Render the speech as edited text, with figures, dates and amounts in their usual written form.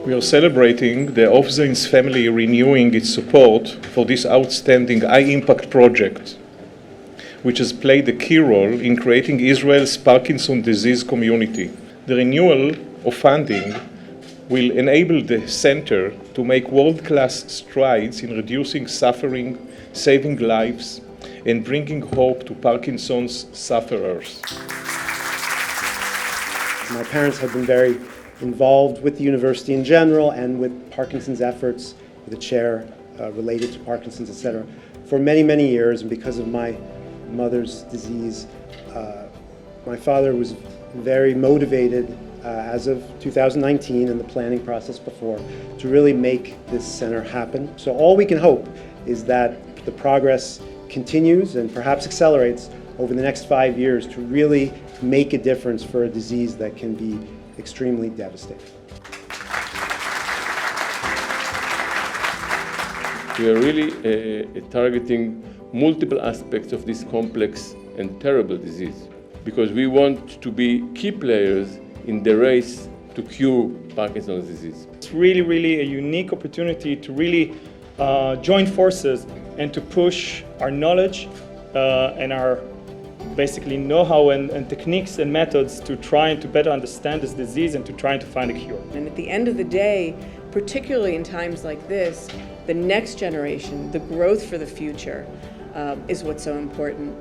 We are celebrating the Aufzien's family renewing its support for this outstanding high-impact project, which has played a key role in creating Israel's Parkinson's disease community. The renewal of funding will enable the center to make world-class strides in reducing suffering, saving lives, and bringing hope to Parkinson's sufferers. My parents have been very involved with the university in general and with Parkinson's efforts, with the chair related to Parkinson's, etc., for many, many years. And because of my mother's disease, my father was very motivated as of 2019 and the planning process before to really make this center happen. So all we can hope is that the progress continues and perhaps accelerates over the next 5 years to really make a difference for a disease that can be extremely devastating. We are really targeting multiple aspects of this complex and terrible disease because we want to be key players in the race to cure Parkinson's disease. It's really a unique opportunity to really join forces and to push our knowledge and our basically know-how and techniques and methods to try and to better understand this disease and to try and to find a cure. And at the end of the day, particularly in times like this, the next generation, the growth for the future is what's so important.